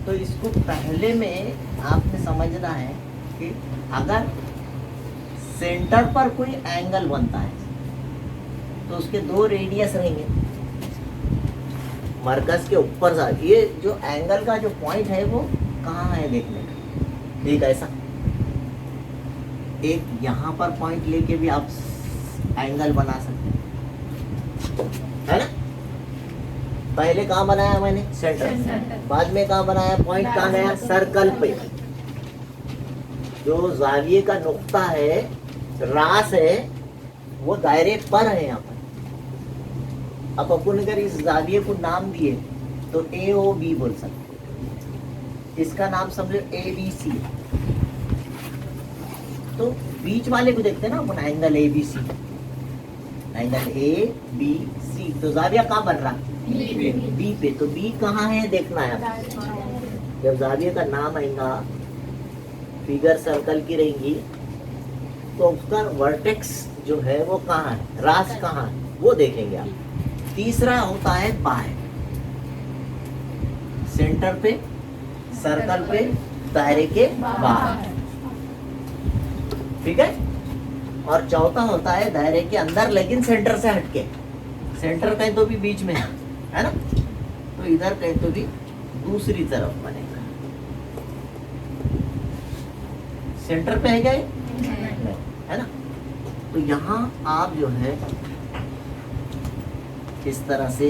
तो इसको पहले में आपने समझना है कि अगर सेंटर पर कोई एंगल बनता है तो उसके दो रेडियस रहेंगे मरकज के ऊपर से। ये जो एंगल का जो पॉइंट है वो कहाँ है देखने का, एक ऐसा, एक यहाँ पर पॉइंट लेके भी आप एंगल बना सकते हैं, है ना। पहले कहाँ बनाया मैंने, सेंटर, बाद में कहाँ बनाया, पॉइंट कहाँ गया, सर्कल पे। जो जाविये का नुक्ता है, रास है, वो दायरे पर है यहाँ पर। अब अपन अगर इस जाविये को नाम दिए तो ए ओ बी बोल सकते, इसका नाम समझो ए बी सी। तो बीच वाले को देखते हैं ना अपन, angle A B C, angle A B C. तो जाविया कहाँ बन रहा, बी पे। तो बी कहाँ है देखना है। जब जाविये का नाम आएगा, फिगर सर्कल की रहेंगी, तो उसका वर्टेक्स जो है वो कहाँ है, रास कहाँ है, वो देखेंगे आप। तीसरा होता है बाय, सेंटर पे, सर्कल पे, दायरे के बाहर, ठीक है। और चौथा होता है दायरे के अंदर लेकिन सेंटर से हटके। सेंटर कहीं तो भी बीच में है ना, तो इधर कहीं तो भी दूसरी तरफ बनेगा। सेंटर पे है क्या ये, है ना। तो यहाँ आप जो है इस तरह से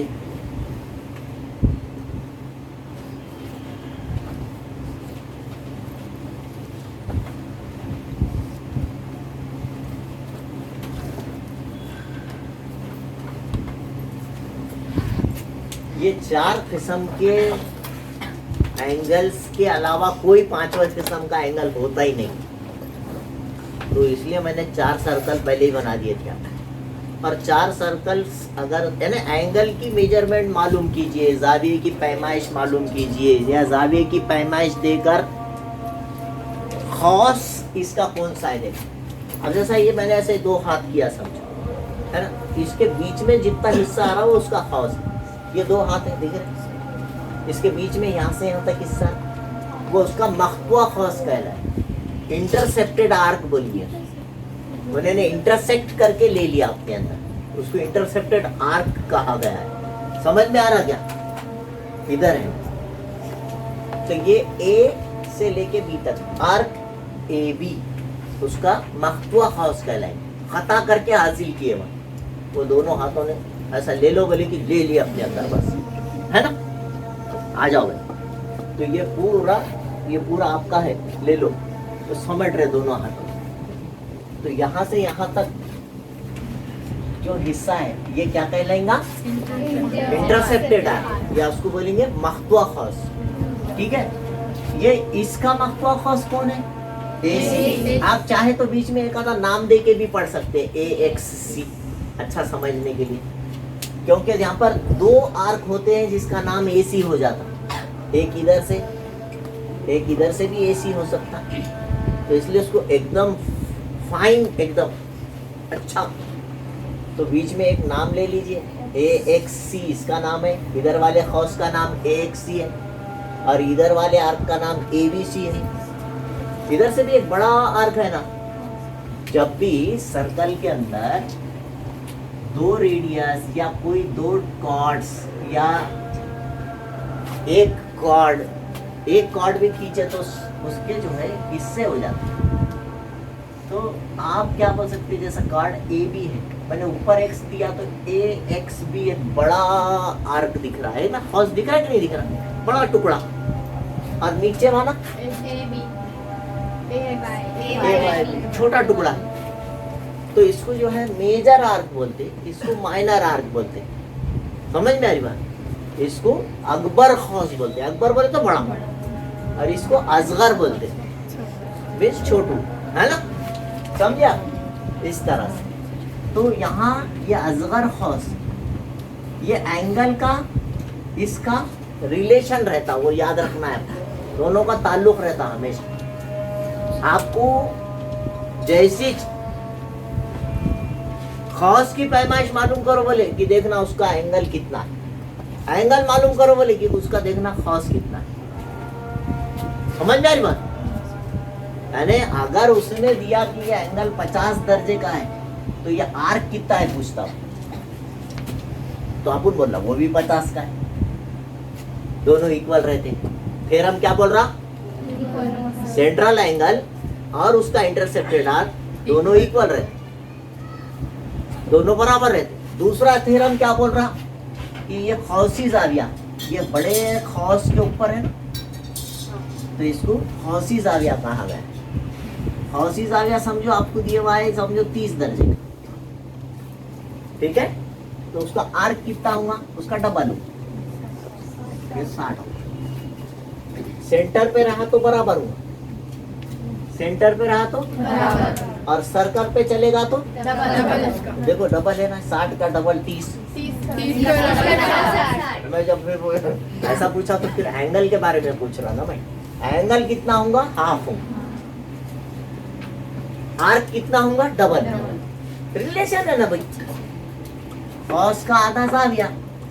ये चार किस्म के एंगल्स के अलावा कोई पांचवा किस्म का एंगल होता ही नहीं। तो इसलिए मैंने चार सर्कल पहले ही बना दिए थे। और चार सर्कल्स अगर है ना, एंगल की मेजरमेंट मालूम कीजिए, जाविये की पैमाइश मालूम कीजिए, या जाविये की पैमाइश देकर खौस इसका कौन सा है देखिए। अब जैसा ये मैंने ऐसे दो हाथ किया समझो, है ना, इसके बीच में जितना हिस्सा आ रहा है वो उसका खौस है। ये दो हाथ है, देख रहे, इसके बीच में यहाँ से यहाँ तक हिस्सा, वो उसका मख्तुआ खौस कहला है। इंटरसेप्टेड आर्क बोलिए, उन्होंने इंटरसेक्ट करके ले लिया अपने अंदर, उसको इंटरसेप्टेड आर्क कहा गया है। समझ में आ रहा क्या, इधर है। तो ये ए से लेके बी तक आर्क ए बी, उसका मख्तुआ खौस कहलाए, खता करके हासिल किए वो दोनों हाथों ने ऐसा ले लो, बोले कि ले लिया अपने अंदर, बस, है ना। आ जाओ भाई, तो ये पूरा आपका है, ले लो। तो समेट रहे दोनों हाथों। तो यहाँ से यहाँ तक जो हिस्सा है ये क्या कहलाएगा, इंटरसेप्टेड है, या उसको बोलेंगे मख्तुआ खौस, ठीक है। ये इसका मख्तुआ खौस कौन है, ए। आप चाहे तो बीच में एक आधा नाम दे के भी पढ़ सकते हैं, ए एक्स सी, अच्छा समझने के लिए, क्योंकि यहाँ पर दो आर्क होते हैं जिसका नाम ए सी हो जाता, एक इधर से भी ए सी हो सकता, तो इसलिए उसको एकदम फाइन, एकदम अच्छा। तो बीच में एक नाम ले लीजिए, ए एक्स सी इसका नाम है, इधर वाले खौस का नाम ए एक्स सी है, और इधर वाले आर्क का नाम ए बी सी है। इधर से भी एक बड़ा आर्क है ना। जब भी सर्कल के अंदर दो रेडियस या कोई दो कॉर्ड्स या एक कॉर्ड भी खींचे तो उसके जो है हिस्से हो जाते हैं। तो आप क्या बोल सकते हैं, जैसा कार्ड ए बी है, मैंने ऊपर एक्स दिया तो ए एक्स बी एक बड़ा आर्क दिख रहा है ना, हॉर्स दिख रहा है कि नहीं दिख रहा, बड़ा टुकड़ा, और नीचे वाला छोटा टुकड़ा। तो इसको जो है मेजर आर्क बोलते, इसको माइनर आर्क बोलते, समझ में आ रही बात। इसको अकबर खौस बोलते, अकबर बोले तो बड़ा, और इसको असगर बोलते, बीच छोटू, है ना, समझा, इस तरह से। तो यहाँ ये असगर खौस, ये एंगल का इसका रिलेशन रहता, वो याद रखना है, दोनों का ताल्लुक रहता हमेशा। आपको जैसी खौस की पैमाइश मालूम करो बोले कि देखना उसका एंगल कितना है, एंगल मालूम करो बोले कि उसका देखना खौस कितना है। समझ में आ रही बात? यानी अगर उसने दिया कि ये एंगल 50 दर्जे का है तो ये आर्क कितना है पूछता हूं, तो अपन बोल रहा वो भी 50 का है, दोनों इक्वल रहते। फिर हम क्या बोल रहा, सेंट्रल एंगल और उसका इंटरसेप्टेड आर्क दोनों इक्वल रहते, दोनों बराबर रहते। दूसरा थ्योरम क्या बोल रहा कि ये खौसी जाविया, ये बड़े खौस के ऊपर है ना, तो इसको खौसी जाविया कहा गया है। खौसी जाविया समझो आपको दिए हुआ है, समझो 30 दर्जे का, ठीक है, तो उसका आर्क कितना हुआ, उसका डबल हुआ, ये 60 हुआ। सेंटर पे रहा तो बराबर हुआ, सेंटर पे रहा तो और सर्कल पे चलेगा तो देखो डबल है ना, 60 का डबल 30। मैं जब फिर वो ऐसा पूछा तो फिर एंगल के बारे में पूछ रहा ना भाई, एंगल कितना होगा, हाफ होगा, आर्क कितना होगा, डबल। रिलेशन है ना भाई, कॉस का आधा जाविया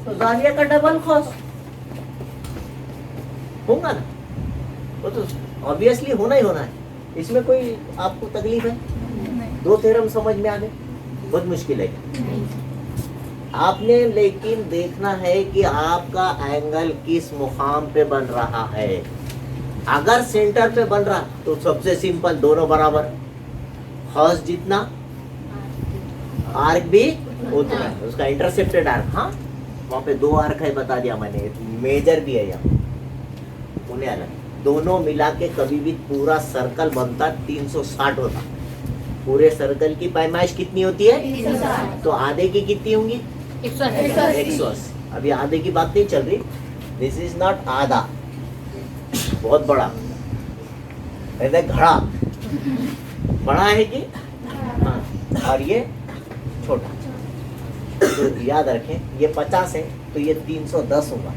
तो जाविया का डबल कॉस होगा ना, वो तो ऑब्वियसली होना ही होना है, इसमें कोई आपको तकलीफ है? दो थ्योरम समझ में आ गए? बहुत मुश्किल है आपने, लेकिन देखना है कि आपका एंगल किस मुकाम पे बन रहा है। अगर सेंटर पे बन रहा तो सबसे सिंपल, दोनों बराबर, हॉस जितना आर्क भी उतना है, उसका इंटरसेप्टेड आर्क, हाँ वहां पे 2 आर्क है बता दिया मैंने, मेजर भी है यहाँ, उन्हें अलग, दोनों मिला के कभी भी पूरा सर्कल बनता 360 होता। पूरे सर्कल की पैमाइश कितनी होती है, तो आधे की कितनी होंगी, 180। अभी आधे की बात नहीं चल रही, दिस इज नॉट आधा, बहुत बड़ा घड़ा बड़ा है कि हाँ, और ये छोटा, तो याद रखें ये 50 है तो ये 310 होगा,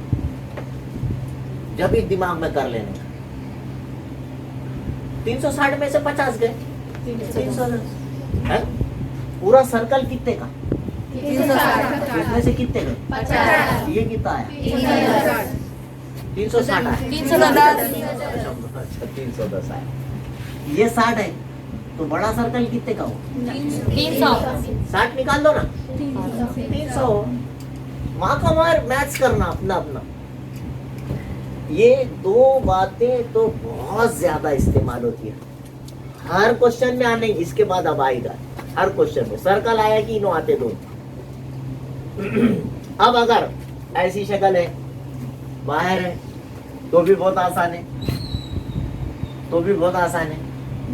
जब भी दिमाग में कर लेने। 360 में से 50 गए, 310 है। पूरा सर्कल कितने का, इसमें से कितने गए, 50। ये कितना आया, 360 आया, 310 आया, ये 60 है, तो बड़ा सर्कल कितने का हो, 60 निकाल दो ना, 300। वहां का मार मैच करना अपना अपना। ये दो बातें तो बहुत ज्यादा इस्तेमाल होती है हर क्वेश्चन में, आने इसके बाद अब आएगा हर क्वेश्चन में, सर्कल आया कि इनो आते दो। अब अगर ऐसी शक्ल है, बाहर है, तो भी बहुत आसान है, तो भी बहुत आसान है।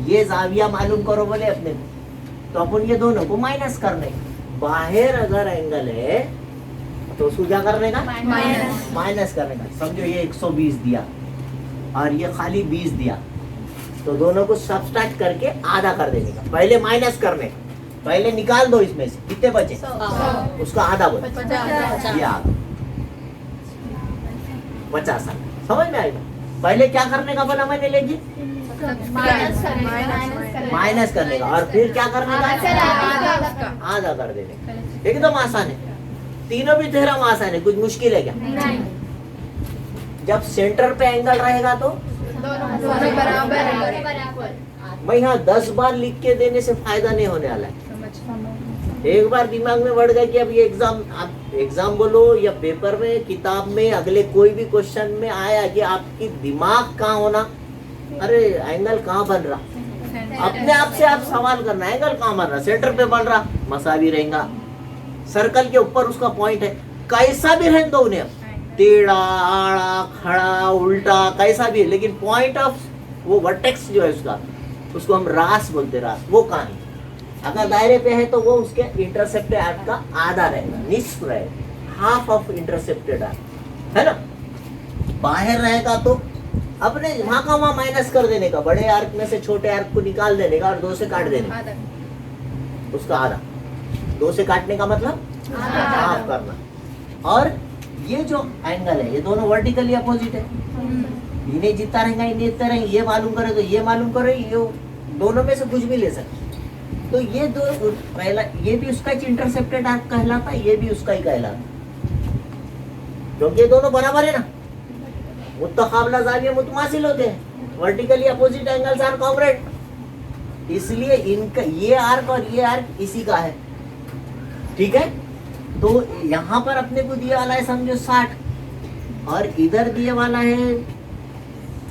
ये जाविया मालूम करो बोले अपने को, तो अपन ये दोनों को माइनस करने, बाहर अगर एंगल है तो उसको क्या करने का, माइनस करने का। समझो ये 120 दिया और ये खाली 20 दिया, तो दोनों को सब्सट्रैक्ट करके आधा कर देने का, पहले माइनस करने का, पहले निकाल दो इसमें से कितने बचे, उसका आधा बोल, ये आधा 50। समझ में आएगा? पहले क्या करने का बोला मैंने, लेगी माइनस करने का, और फिर क्या करने का, आधा कर देने का। एकदम आसान है, तीनों भी थ्योरम आसान है, कुछ मुश्किल है क्या? नहीं। जब सेंटर पे एंगल रहेगा तो दोनों बराबर। मैं यहाँ 10 बार लिख के देने से फायदा नहीं होने वाला है। एक बार दिमाग में बढ़ गया कि अब ये एग्जाम, आप एग्जाम बोलो या पेपर में, किताब में, अगले कोई भी क्वेश्चन में आया कि आपकी दिमाग कहाँ होना, अरे एंगल कहाँ बन रहा, अपने आप से आप सवाल करना, एंगल कहाँ बन रहा, सेंटर पे बन रहा, मसावी रहेगा, सर्कल के ऊपर उसका पॉइंट है, कैसा भी रहने दो उन्हें, टेढ़ा, आड़ा, खड़ा, उल्टा, कैसा भी है, लेकिन पॉइंट ऑफ वो वर्टेक्स जो है उसका, उसको हम रास बोलते, रास, वो कहाँ है। अगर दायरे पे है तो वो उसके इंटरसेप्टेड आर्क का आधा रहेगा, निस्फ रहेगा, हाफ ऑफ इंटरसेप्टेड आर्क, है ना। बाहर रहेगा तो अपने वहां का वहां माइनस कर देने का, बड़े आर्क में से छोटे आर्क को निकाल देने का और 2 से काट देने का, उसका आधा। 2 से काटने का मतलब हाफ करना। और ये जो एंगल है ये दोनों वर्टिकली अपोजिट है, इन्हें जितना रहेगा इन्हें जितना रहेंगे, ये मालूम करे तो ये मालूम करे, ये दोनों में से कुछ भी ले सकते। तो ये दो, पहला ये भी उसका इंटरसेप्टेड आर्क कहलाता है, ये भी उसका ही कहलाता, क्योंकि ये दोनों बराबर है ना, मुत्तकाबला जाविया मुतमासिल होते हैं। Vertically opposite angles are congruent, इसलिए इनका ये आर्क और ये आर्क इसी का है, ठीक है। तो यहाँ पर अपने को दिया वाला है समझो 60 और इधर दिया वाला है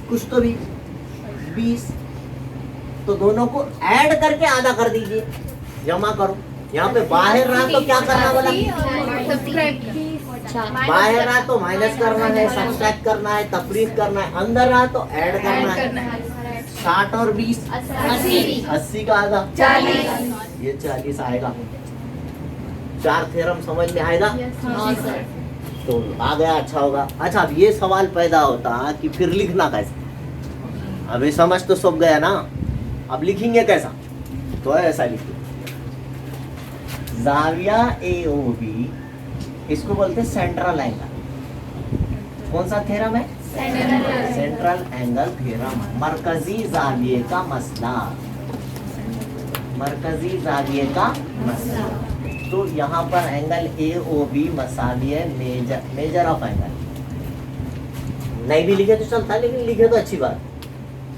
कुछ तो भी 20, तो दोनों को ऐड करके आधा कर दीजिए, जमा करो। यहाँ पे बाहर रहा तो क्या करना बोला, बाहर रहा तो माइनस करना है, सब्ट्रैक्ट करना है, तफरीक करना है, अंदर रहा तो ऐड करना है। 60 और 20 80 का आधा 40, ये 40 आएगा। 4 थ्योरम समझ में आएगा? तो आ गया, अच्छा होगा। अच्छा अब ये सवाल पैदा होता कि फिर लिखना कैसे, अभी समझ तो सब गया ना, अब लिखेंगे कैसा, तो ऐसा लिखिए जाविया AOB, इसको बोलते हैं सेंट्रल एंगल। कौन सा थ्योरम है? Central angle theorem. मरकजी जाविये का मसला, मरकजी जाविये का मसला। तो यहाँ पर एंगल AOB मसावी है मेजर ऑफ एंगल। नहीं भी लिखे तो चलता, लेकिन लिखे तो अच्छी बात।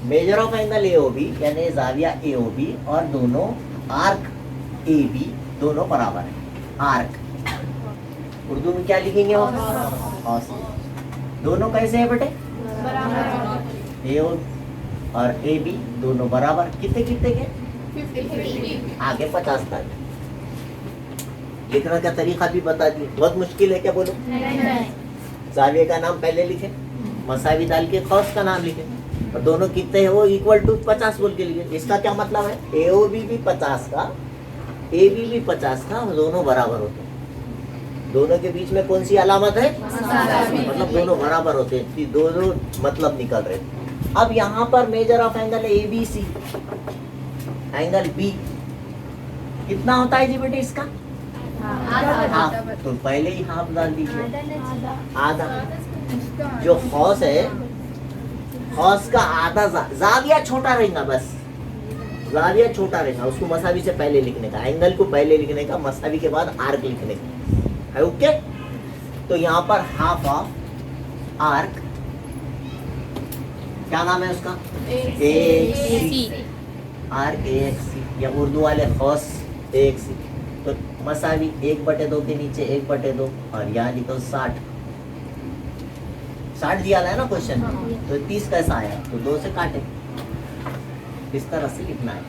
मेजर ऑफ एंगल AOB यानी जाविया AOB और दोनों आर्क AB दोनों बराबर है। आर्क उर्दू में क्या लिखेंगे? औस। दोनों कैसे है बेटे? AO और AB दोनों बराबर, कितने कितने के? 50। आगे 50 तक। लिखने का तरीका भी बता दिए, बहुत मुश्किल है क्या बोलो? जाविये का नाम पहले लिखे, मसावी डाल के कौस का नाम लिखे, और दोनों कितने हैं वो इक्वल टू 50 बोल के लिखे। इसका क्या मतलब है? AOB भी 50 का, AB भी 50 का, दोनों बराबर होते हैं। दोनों के बीच में कौन सी अलामत है? मतलब दोनों बराबर होते हैं, दोनों मतलब निकल रहे। अब यहाँ पर major of angle ABC, angle B कितना होता है जी बेटे इसका? हाफ। तो पहले ही हाफ डाल दीजिए, आधा। जो खौस है, खौस का आधा जाविया छोटा रहेगा, बस जाविया छोटा रहेगा, उसको मसावी से पहले लिखने का, एंगल को पहले लिखने का, मसावी के बाद आर्क लिखने का है। ओके, तो यहाँ पर हाफ ऑफ आर्क, क्या नाम है उसका? AXC, आर्क AXC, या उर्दू वाले खौस AXC। तो मसावी 1/2 के नीचे 1/2, और यहाँ लिखो 60। 60 दिया है ना क्वेश्चन, तो 30 कैसा आया? तो 2 से काटे, इस तरह से लिखना है।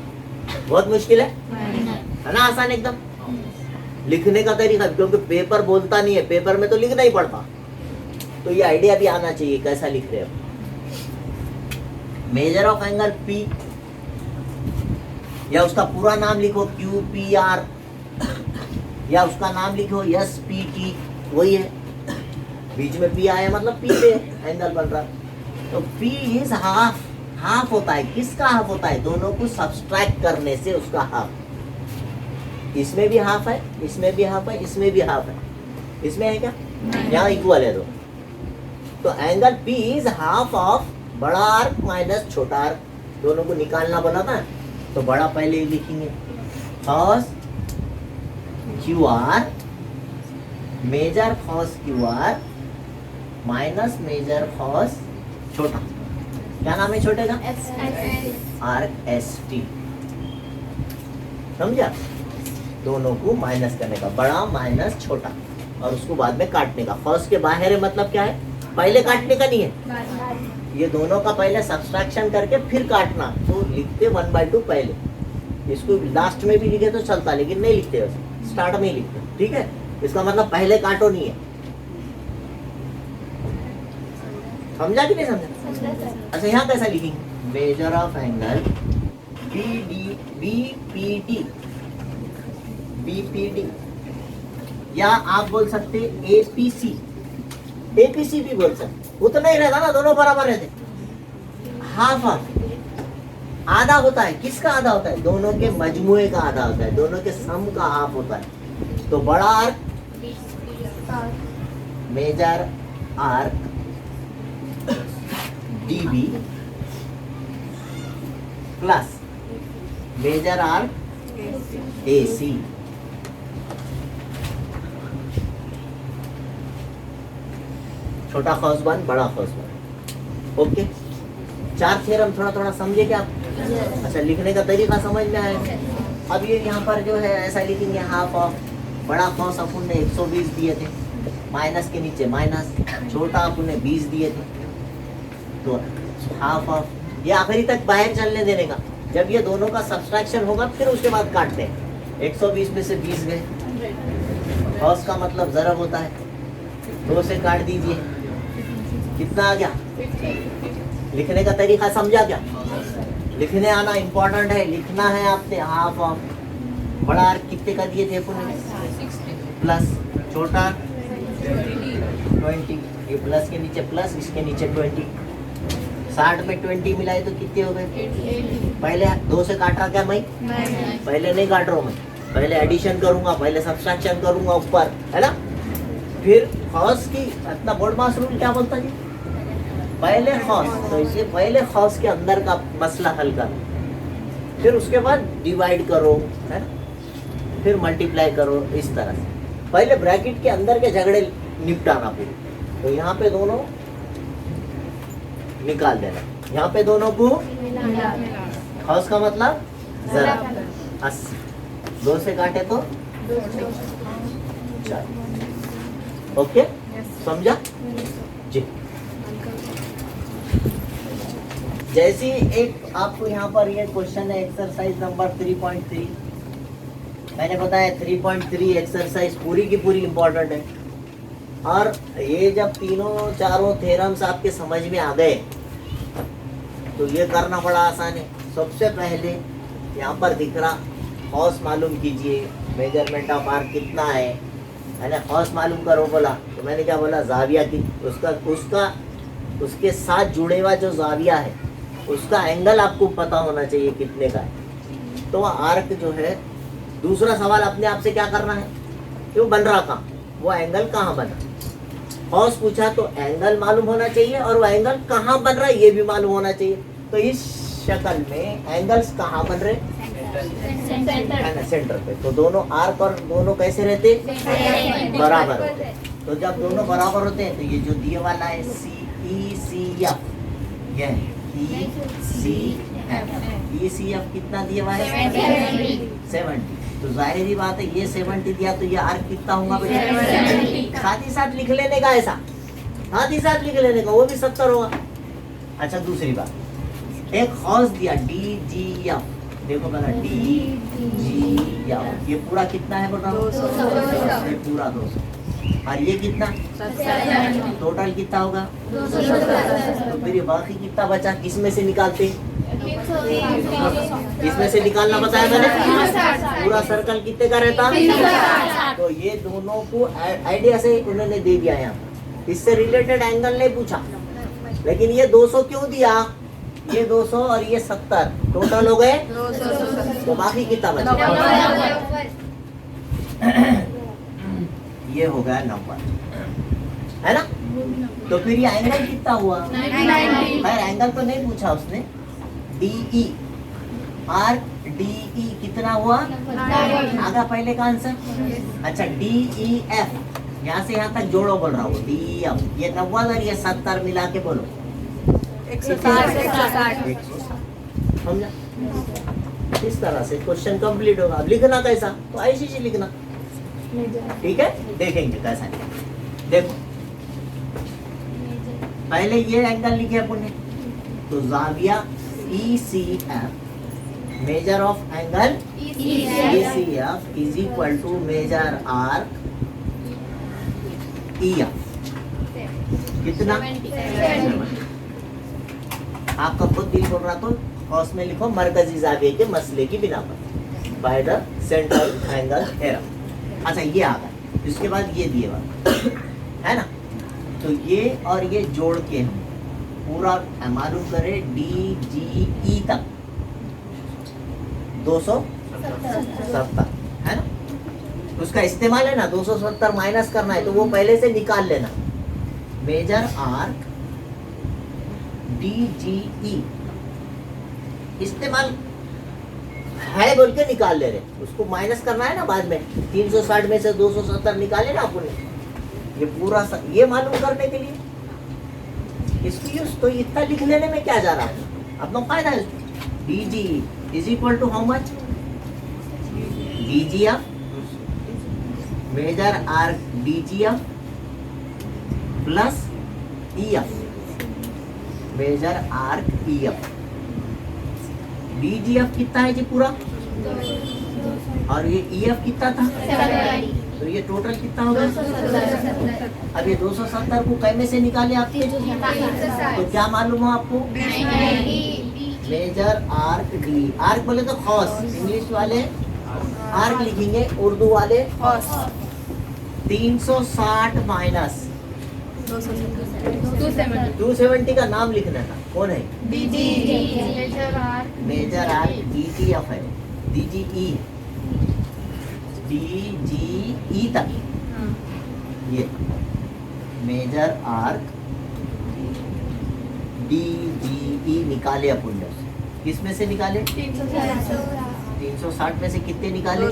बहुत मुश्किल है ना? आसान एकदम लिखने का तरीका, क्योंकि पेपर बोलता नहीं है, पेपर में तो लिखना ही पड़ता, तो ये आइडिया भी आना चाहिए कैसा लिख रहे हो। मेजर ऑफ एंगल P, या उसका पूरा नाम लिखो QPR, या उसका नाम लिखो SPT, वही है। बीच में P आया मतलब P पे एंगल बन रहा। तो P इज हाफ, हाफ होता है। किसका हाफ होता है? दोनों को सब्सट्रैक्ट करने से उसका हाफ। इसमें भी हाफ है, इसमें भी हाफ है, इसमें भी हाफ है। इसमें है क्या? यहाँ इक्वल है दो। तो angle P is half of बड़ा आर्क माइनस छोटा आर्क, दोनों को निकालना बोला था, तो बड़ा पहले लिखेंगे। कॉस QR मेजर कॉस QR माइनस मेजर कॉस छोटा, क्या नाम है छोटे का? Arc ST। समझा? दोनों को माइनस करने का, बड़ा माइनस छोटा, और उसको बाद में काटने का। कॉस के बाहर है मतलब क्या है? पहले काटने का नहीं है, ये दोनों का पहले सब्सट्रैक्शन करके फिर काटना। तो लिखते 1/2 पहले, इसको लास्ट में भी लिखे तो चलता, लेकिन नहीं लिखते, स्टार्ट में ही लिखते, ठीक है? इसका मतलब पहले काटो नहीं है। समझा कि नहीं समझा? अच्छा यहाँ कैसा लिखेंगे? मेजर ऑफ एंगल BPD, या आप बोल सकते APC, APC भी बोल सकते, उतना ही रहता ना, दोनों बराबर रहते। हाफ ऑफ, आधा होता है। किसका आधा होता है? दोनों के मजमुए का आधा होता है, दोनों के सम का हाफ होता है। तो बड़ा arc measure arc DB plus major arc AC, छोटा कॉस 1 बड़ा कॉस 1। ओके, चार थ्योरम थोड़ा थोड़ा समझे क्या आप? अच्छा, लिखने का तरीका समझ में आएगा। अब ये यहाँ पर जो है ऐसा लिखेंगे, हाफ ऑफ बड़ा कॉस अपन ने 120 दिए थे, माइनस के नीचे माइनस, छोटा अपन ने 20 दिए थे, तो हाफ ऑफ, ये आखिरी तक बाहर चलने देने का। जब ये दोनों का सब्सट्रैक्शन होगा फिर उसके बाद काटते हैं। 120 में से 20 गए, कॉस का मतलब ज़रब होता है, 2 से काट दीजिए, कितना आ गया? लिखने का तरीका समझा क्या? लिखने आना इम्पोर्टेंट है, लिखना है आपने। हाफ ऑफ बड़ा आर कितने का दिए थे अपन, प्लस, छोटा 20, ये प्लस के नीचे प्लस, इसके नीचे 20, 60 में 20 मिलाए तो कितने हो गए? पहले 2 से काट रहा क्या मैं? पहले नहीं काट रहा हूँ मैं, पहले एडिशन करूंगा, पहले सब्सट्रैक्शन करूंगा ऊपर, है ना? फिर कॉस की इतना बोर्ड मास रूल क्या बोलता है? पहले कॉस, तो इसे पहले कॉस के अंदर का मसला हल कर, फिर उसके बाद डिवाइड करो, है ना? फिर मल्टीप्लाई करो, इस तरह से पहले ब्रैकेट के अंदर के झगड़े निपटाना पूरे। तो यहाँ पे दोनों निकाल देना, यहाँ पे दोनों को कॉस का मतलब जरा 80, 2 से काटे तो 4। ओके, समझा जी? जैसी एक आपको यहाँ पर ये क्वेश्चन है, एक्सरसाइज नंबर 3.3। मैंने बताया 3.3 एक्सरसाइज पूरी की पूरी इंपॉर्टेंट है। और ये जब तीनों चारों थ्योरम्स आपके समझ में आ गए तो ये करना बड़ा आसान है। सबसे पहले यहाँ पर दिख रहा कॉस मालूम कीजिए, मेजरमेंट ऑफ आर्क कितना है ना? कॉस मालूम करो बोला, तो मैंने क्या बोला? जाविया की उसके साथ जुड़े हुआ जो जाविया है उसका एंगल आपको पता होना चाहिए कितने का है। तो आर्क जो है, दूसरा सवाल अपने आप से क्या करना है, क्यों बन रहा कहाँ, वो एंगल कहाँ बना। कॉस पूछा तो एंगल मालूम होना चाहिए और वो एंगल कहाँ बन रहा है ये भी मालूम होना चाहिए। तो इस शक्ल में एंगल्स कहाँ बन रहे है ना? सेंटर पे। तो दोनों आर्क और दोनों कैसे रहते? बराबर होते हैं। तो जब दोनों बराबर होते हैं तो ये जो दिए वाला है ECF, ये ECF कितना दिया हुआ है? 70। तो जाहिर बात है ये 70 दिया तो ये आर्क कितना होगा बेटा? साथ ही साथ लिख लेने का, ऐसा साथ ही साथ लिख लेने का, वो भी 70 होगा। अच्छा, दूसरी बात, एक कॉस दिया DGF, देखो पहला DGF, ये पूरा कितना है बेटा? 200। ये पूरा 200, और ये कितना? टोटल कितना होगा? 200। तो फिर ये बाकी कितना बचा, किसमें से निकालते? इसमें से निकालना बताया मैंने। पूरा सर्कल कितने का रहता? तो ये दोनों को आइडिया से उन्होंने दे दिया यहाँ, इससे रिलेटेड एंगल नहीं पूछा, लेकिन ये 200 क्यों दिया? ये 200 और ये 70 टोटल हो गए 270। तो बाकी कितना बचा? ये हो गया 90, है ना? तो फिर ये एंगल कितना हुआ? खैर एंगल तो नहीं पूछा उसने। DE, आर्क DE कितना हुआ? आगा पहले का आंसर। अच्छा, DEF, यहाँ से यहाँ तक जोड़ो बोल रहा हूँ। DEF, ये 90 और ये 70 मिला के बोलो 160। समझा? इस तरह से क्वेश्चन कंप्लीट होगा। अब लिखना कैसा? तो ऐसे लिखना, ठीक है? देखेंगे कैसा है। देखो पहले ये एंगल लिखे अपन ने, तो जाविया ECF, measure of angle ECF is equal to major arc EF, कितना? आपका खुद दिल बोल रहा तो कॉस में लिखो मरकजी जाविये के मसले की बिना पर, by the central angle theorem. अच्छा, ये आ गया। इसके बाद ये दिए हुआ है ना, तो ये और ये जोड़ के हम पूरा मालूम करें DGE तक 270 है ना। उसका इस्तेमाल है ना, 270 माइनस करना है तो वो पहले से निकाल लेना। मेजर आर्क DGE इस्तेमाल है बोल के निकाल ले रहे, उसको माइनस करना है ना बाद में। 360 में से 270 निकाले ना आपने, ये पूरा ये मालूम करने के लिए इसकी यूज। तो इतना लिख लेने में क्या जा रहा है? अपना फायदा है। D G is equal to how much? D G F measure arc D G F plus E F measure arc E F. D G F कितना है जी पूरा, और ये ई एफ कितना था, तो ये टोटल कितना होगा? अब ये 270 को कै में से निकाले आपके, तो क्या मालूम हो आपको? मेजर आर्क डी, आर्क बोले तो खौस, इंग्लिश वाले आर्क लिखेंगे, उर्दू वाले 360 माइनस 270 का नाम लिखना था। कौन है? Measure arc D G F है, D G E, D G E तक ये measure arc D G E निकाले अपन ने, किसमें से निकाले? 360 में से कितने निकाले?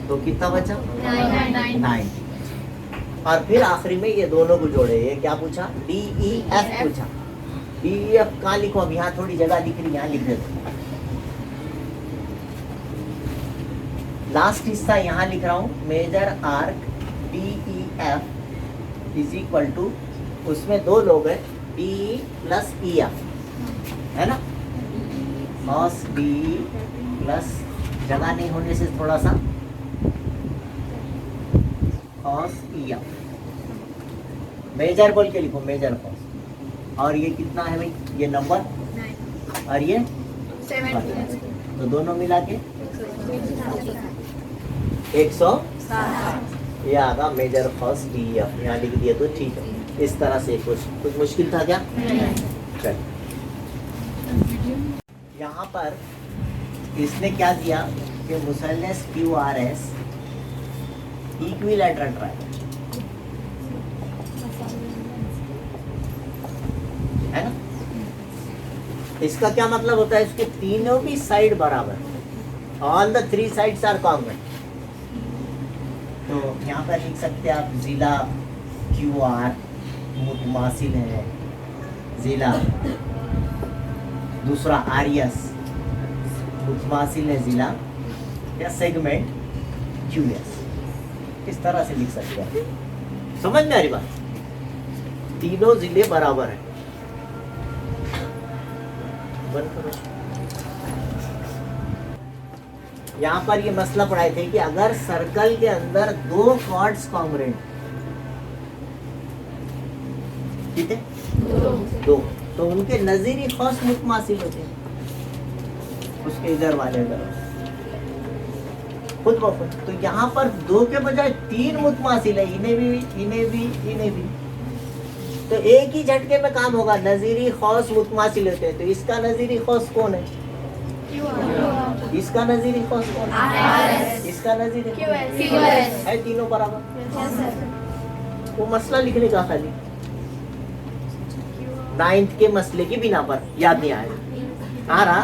तो कितना बचा? 9। और फिर आखिरी में ये दोनों को जोड़े, ये क्या पूछा? डी ई एफ पूछा। डी ई एफ कहाँ लिखो? अब यहाँ थोड़ी जगह दिख रही, यहाँ लिख देते। लास्ट हिस्सा यहाँ लिख रहा हूँ, measure arc D E F is equal to, उसमें दो लोग हैं, डी प्लस ई एफ है ना, कॉस डी प्लस जगह नहीं होने से थोड़ा सा कॉस ई एफ, मेजर बोल के लिखो, मेजर कॉस। और ये कितना है भाई? ये नंबर, और ये 7, तो दोनों मिला के 107। ये आगा मेजर कॉस डी एफ, यहाँ लिख दिया तो ठीक है। इस तरह से कुछ मुश्किल था क्या? चल, यहाँ पर इसने क्या दिया कि मुसल्लस Q R S equilateral triangle है ना। इसका क्या मतलब होता है? इसके तीनों भी साइड बराबर, all the 3 sides are common. तो यहाँ पर लिख सकते हैं आप, जिला क्यू आर मुतमासिल है जिला, दूसरा आर एस मुतमासिल है जिला, या सेगमेंट क्यू एस, इस तरह से लिख सकते हैं। समझ में आ रही बात? तीनों जिले बराबर हैं। बंद करो। यहाँ पर ये मसला पढ़ाए थे कि अगर सर्कल के अंदर 2 कॉर्ड्स कॉन्ग्रुएंट, ठीक है, 2, तो उनके नजीरी खौस मुतमासिल होते हैं, उसके इधर वाले खुद ब खुद। तो यहाँ पर 2 के बजाय 3 मुतमासिल है, इन्हें भी, इन्हें भी, इन्हें भी, तो एक ही झटके में काम होगा। नजीरी खौस मुतमासिल होते हैं, तो इसका नजीरी खौस कौन है? इसका नजीरी खौस कौन है? इसका नजीरी है, तीनों बराबर। वो मसला लिखने का खाली 9th के मसले की बिना पर याद नहीं आया। आ रहा?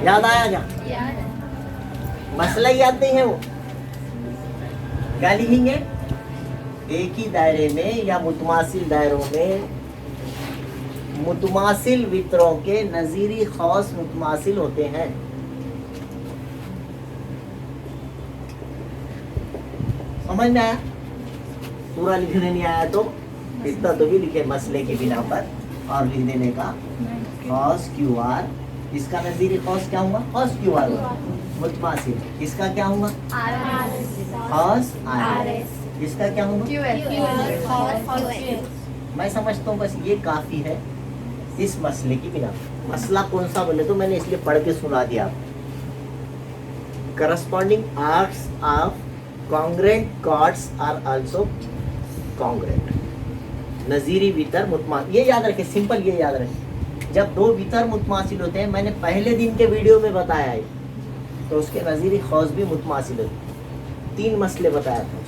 याद आया क्या? मसला याद नहीं है वो, क्या लिखेंगे? एक ही दायरे में या मुतमासिल दायरों में मुतमासिल वितरों के नजीरी खौस मुतमासिल होते हैं। समझ में आया? पूरा लिखने नहीं आया तो इतना तो भी लिखे मसले के बिना पर, और लिख देने का खौस क्यू आर, इसका नजीरी खौस क्या हुआ? खौस क्यू आर हुआ मुतमासिल, इसका क्या हुआ? खौस आर एस, इसका क्या होगा? मैं समझता हूँ बस ये काफी है इस मसले की बिना। मसला कौन सा बोले तो मैंने इसलिए पढ़ के सुना दिया। Corresponding arcs of congruent chords are also congruent. नजीरी वितर मुतमासिल, ये याद रखें, सिंपल ये याद रखें। जब 2 वितर मुतमासिल होते हैं, मैंने पहले दिन के वीडियो में बताया है, तो उसके नजीरी खौस भी मुतमासिल होते। 3 मसले बताया था,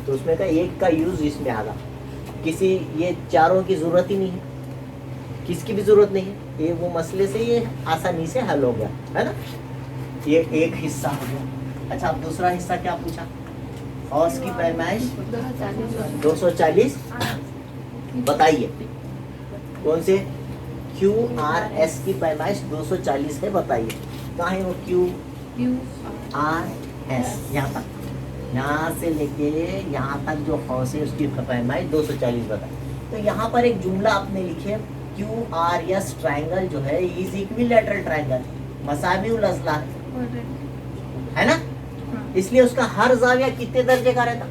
तो उसमें का एक का यूज इसमें आगा। किसी ये चारों की जरूरत ही नहीं है, किसकी भी जरूरत नहीं है, ये वो मसले से ये आसानी से हल हो गया है ना। ये एक हिस्सा हो गया। अच्छा, अब दूसरा हिस्सा क्या पूछा? खौस की पैमाइश 240 बताइए। कौन से? क्यू आर एस की पैमाइश 240 है, बताइए कहाँ है वो क्यू आर एस, यहाँ तक, यहाँ से लेके यहाँ तक जो हौस है उसकी पैमाइश 240 बताइए। तो यहाँ पर एक जुमला आपने लिखे, क्यू आर एस ट्राइंगल जो है इज इक्विलैटरल ट्राइंगल, मसाविउल अज़ला है ना, इसलिए उसका हर जाविया कितने दर्जे का रहता,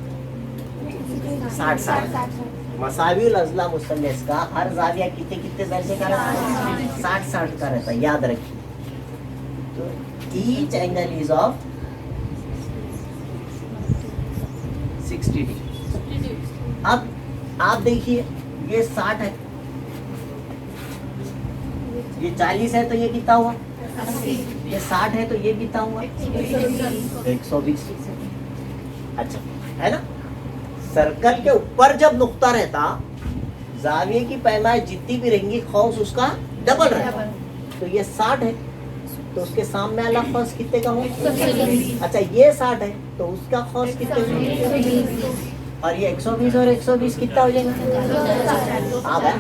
60-60। मसाविउल अज़ला मुसल्लस का हर जाविया कितने कितने दर्जे का रहता, 60-60 का रहता, याद रखिए। तो each angle is of 60 degree. अब आप देखिए ये 60 है, ये 40 है, तो ये कितना हुआ, ये 60 है तो ये कितना हुआ, 120। अच्छा है ना। सर्कल के ऊपर जब नुक्ता रहता, जाविये की पैमाइश जितनी भी रहेंगी खौस उसका डबल रहेगा। तो ये 60 है तो उसके सामने वाला खौस कितने का होगा, अच्छा ये 60 है तो उसका खौस कितने का, और ये 120 और 120 कितना हो जाएगा, आ गया।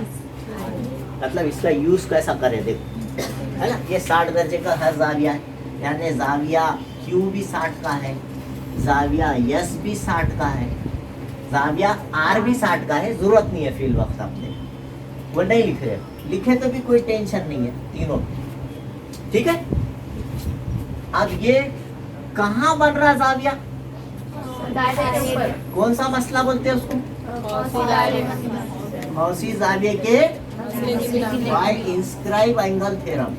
मतलब इसका यूज कैसा करें देखो, है ना। ये 60 दर्जे का हर जाविया है, यानी जाविया क्यू भी 60 का है, जाविया यस भी 60 का है, जाविया आर भी 60 का है। जरूरत नहीं है फिल वक्त अपने वो नहीं लिख रहे, लिखे तो भी कोई टेंशन नहीं है तीनों, ठीक है। अब ये कहाँ बन रहा जाविया, कौन सा मसला बोलते हैं उसको, हौसी जाविये के बाय इंस्क्राइब एंगल थ्योरम।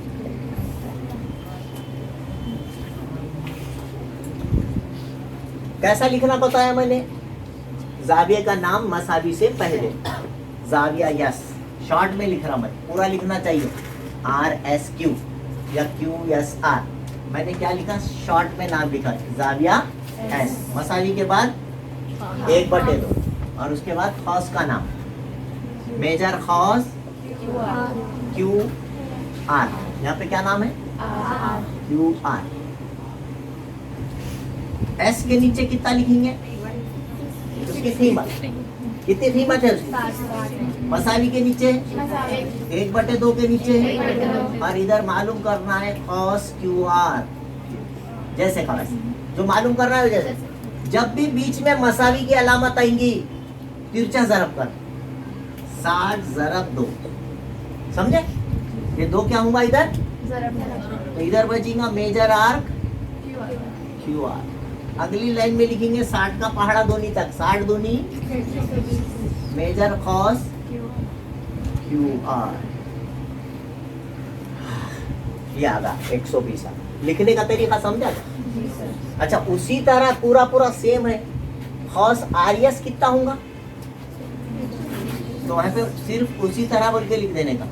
कैसा लिखना बताया मैंने, जाविये का नाम मसावी से पहले, जाविया यस शॉर्ट में लिख रहा, मैं पूरा लिखना चाहिए आर एस क्यू या क्यू एस आर। मैंने क्या लिखा, शॉर्ट में नाम लिखा जाविया एस, मसावी के बाद 1/2 और उसके बाद खौस का नाम, मेजर खौस क्यू आर, यहाँ पे क्या नाम है क्यू आर। एस के नीचे कितना लिखेंगे, उसकी कीमत कितनी कीमत है उसकी, मसावी के नीचे 1/2 के नीचे, और इधर मालूम करना है कॉस क्यू आर, जैसे का वैसे जो मालूम करना है। जैसे जब भी बीच में मसावी की अलामत आएंगी तिरछा ज़रब कर, 60 ज़रब 2, समझे। ये 2 क्या होगा इधर, तो इधर बचेगा मेजर आर्क क्यू आर। अगली लाइन में लिखेंगे 60 का पहाड़ा दोनी तक, 60 दूनी मेजर कॉस क्यू आर, ये आगा 120। लिखने का तरीका समझा था। अच्छा उसी तरह पूरा पूरा सेम है, कॉस आर एस कितना होगा, तो वहां पे सिर्फ उसी तरह बोल के लिख देने का,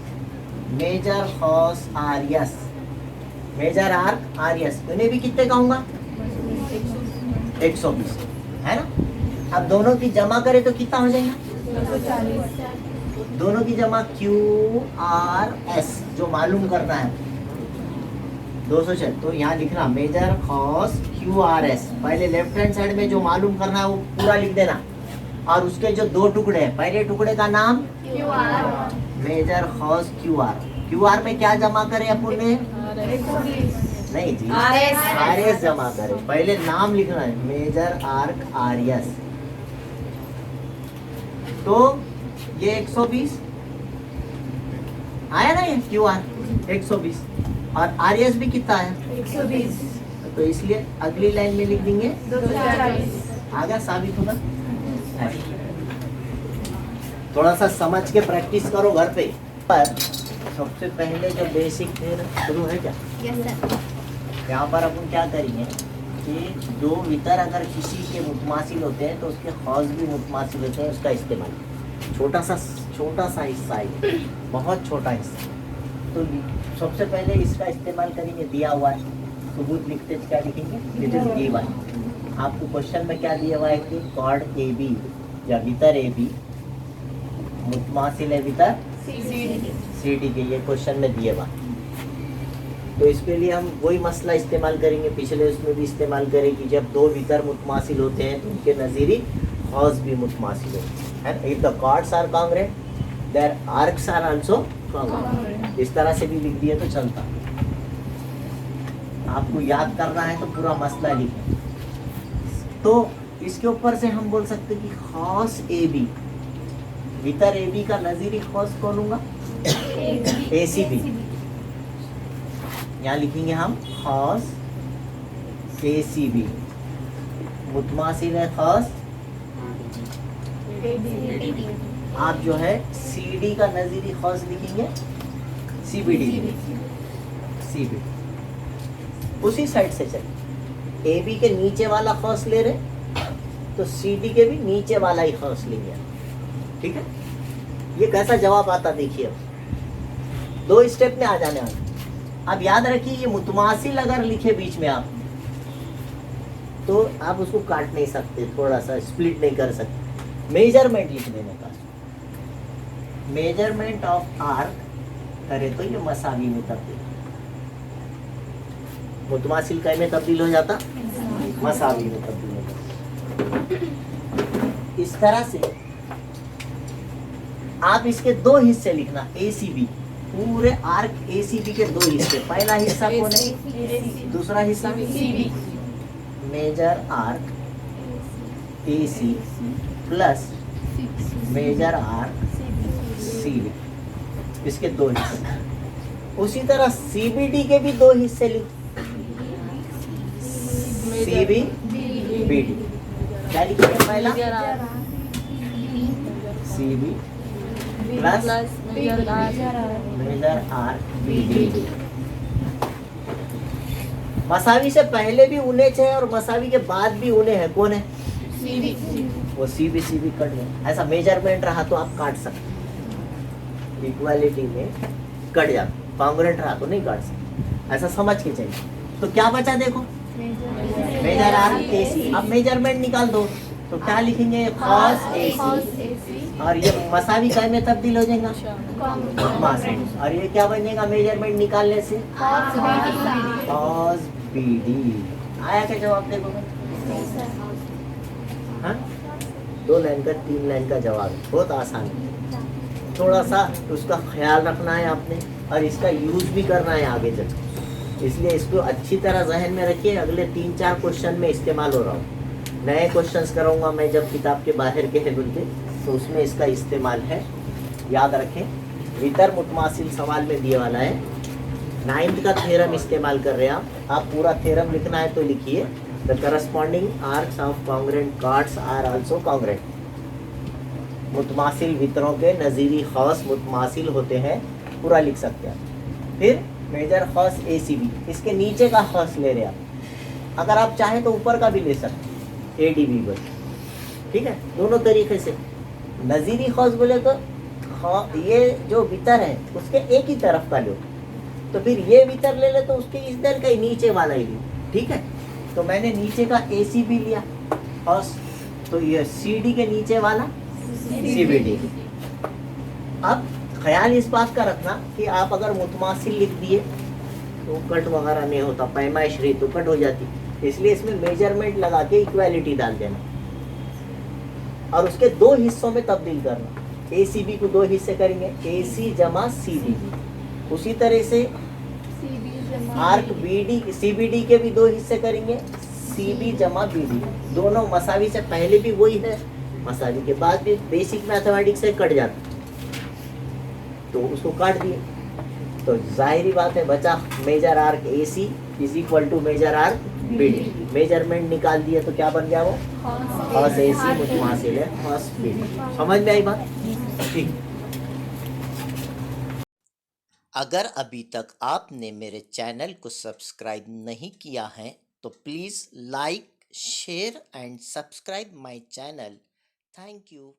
मेजर कॉस R S, measure arc R S, उन्हें भी कितने का होगा 120, है ना। अब दोनों की जमा करें तो कितना हो जाएगा, दोनों की जमा क्यू आर एस जो मालूम करना है 206, तो यहाँ लिखना मेजर कॉस क्यू आर एस, पहले लेफ्ट हैंड साइड में जो मालूम करना है वो पूरा लिख देना, और उसके जो 2 टुकड़े हैं, पहले टुकड़े का नाम मेजर कॉस क्यू आर, क्यू आर में क्या जमा करें अपन ने, नहीं जी आर एस जमा करें, पहले नाम लिखना है मेजर आर्क आर एस। तो ये 120 आया ना, ये क्यू आर 120 और आर एस भी कितना है 120, तो इसलिए अगली लाइन में लिख देंगे 240। आगे साबित होगा। थोड़ा सा समझ के प्रैक्टिस करो घर पे। पर सबसे पहले जो बेसिक शुरू है क्या, यस सर। यहाँ पर अपन क्या करेंगे कि 2 वितर अगर किसी के मुतमासिल होते हैं तो उसके खौज भी मुतमासिल होते हैं, उसका इस्तेमाल छोटा सा हिस्सा है, बहुत छोटा हिस्सा। तो सबसे पहले इसका इस्तेमाल करेंगे, दिया हुआ है सबूत लिखते क्या लिखेंगे, इट इज गिवन। आपको क्वेश्चन में क्या दिया हुआ है कि कॉर्ड ए बी या वितर ए बी मुतमासिल है वितर सी डी के, ये क्वेश्चन में दिए हुआ। तो इसके लिए हम वही मसला इस्तेमाल करेंगे, पिछले उसमें भी इस्तेमाल करें कि जब 2 वितर मुतमासिल होते हैं तो उनके नज़ीरी खौज भी मुतमासिल होते हैं। If the chords are congruent their arcs are also congruent. इस तरह से भी लिख दिए तो चलता। आपको याद करना है तो पूरा मसला लिखें। तो इसके ऊपर से हम बोल सकते कि खास ए बी, वितर ए बी का नजीरी खास कौन होगा? ए सी बी। यहाँ लिखेंगे हम खास ए सी बी, मुतमासिल है खास। आप जो है सी डी का नजीरी खास लिखेंगे C B D. C B उसी साइड से चले, ए बी के नीचे वाला खास ले रहे तो सी डी के भी नीचे वाला ही खास लेंगे। ठीक है, ये कैसा जवाब आता देखिए। अब 2 स्टेप में आ जाने वाला। अब याद रखिए ये मुतमासिल अगर लिखे बीच में आप, तो आप उसको काट नहीं सकते, थोड़ा सा स्प्लिट नहीं कर सकते। मेजरमेंट लिख देने का, मेजरमेंट ऑफ आर्क करे तो ये मसावी में तब्दील, मुतमासिल कै में तब्दील हो जाता? मसावी में तब्दील हो जाता। इस तरह से आप इसके 2 हिस्से लिखना, ए सी बी, पूरे आर्क ए सी बी के 2 हिस्से। पहला हिस्सा कौन है? दूसरा हिस्सा measure arc A C plus major arc C B, इसके 2 हिस्से। उसी तरह सी बी डी के भी 2 हिस्से लिख, सी बी बी डी। क्या लिखेंगे? पहला C B plus major arc B D. मसावी से पहले भी उन्हें है और मसावी के बाद भी उन्हें है, कौन है? वो सी बी कट गए। ऐसा मेजरमेंट रहा तो आप काट सकते, इक्वालिटी में कट जाता, कॉन्ग्रुएंट रहा तो नहीं काट सकते, ऐसा समझ के चाहिए। तो क्या बचा देखो, मेजर आर्क ए सी। अब मेजरमेंट निकाल दो तो क्या लिखेंगे? कॉस ए सी, और ये मसावी काय में तब्दील हो जाएगा? और ये क्या बनेगा मेजरमेंट निकालने से? कॉस बी डी। आया क्या जवाब देखो? हाँ, 2 लाइन का 3 लाइन का जवाब, बहुत आसान है। थोड़ा सा उसका ख्याल रखना है आपने और इसका यूज भी करना है आगे चल, इसलिए इसको अच्छी तरह जहन में रखिए। अगले 3-4 क्वेश्चन में इस्तेमाल हो रहा हूँ। नए क्वेश्चंस कराऊंगा मैं जब किताब के बाहर के है बोलते, तो उसमें इसका इस्तेमाल है, याद रखें। वितर मुतमासिल सवाल में दिए वाला है। 9th का थ्योरम इस्तेमाल कर रहे हैं आप पूरा थ्योरम लिखना है तो लिखिए। The corresponding arcs of congruent chords are also congruent. मुतमासिल वितरों के नज़ीरी खास मुतमासिल होते हैं, पूरा लिख सकते हैं। फिर मेजर खास ए सी बी, इसके नीचे का खास ले रहे आप। अगर आप चाहें तो ऊपर का भी ले सकते, ए डी बी बोले, ठीक है। दोनों तरीके से नज़ीरी खास बोले तो ये जो वितर है उसके एक ही तरफ का लो, तो फिर ये वितर ले ले तो उसके इधर का ही नीचे वाला ही लो, ठीक है। तो मैंने नीचे का ए सी बी लिया खास, तो ये सी डी के नीचे वाला सी बी डी। अब ख्याल इस बात का रखना कि आप अगर मुतमासिल लिख दिए तो कट वगैरह नहीं होता, पैमाइश रही तो कट हो जाती, इसलिए इसमें मेजरमेंट लगा के इक्वालिटी डाल देना और उसके 2 हिस्सों में तब्दील करना। ए सी बी को 2 हिस्से करेंगे, ए सी जमा सी बी। उसी तरह से arc B D C B D के भी 2 हिस्से करेंगे, सी बी जमा बी डी। दोनों मसावी से पहले भी वही है, मसावी के बाद भी बेसिक मैथमेटिक्स से कट जाता, तो उसको काट दिए। तो जाहिर बात है बचा major arc A C is equal to major arc B D. Measurement निकाल दिया तो क्या बन गया वो? कॉस ए सी मुतमासिल है कॉस बी डी। समझ में आई बात? ठीक। अगर अभी तक आपने मेरे चैनल को सब्सक्राइब नहीं किया है तो please like, share and subscribe my channel. Thank you.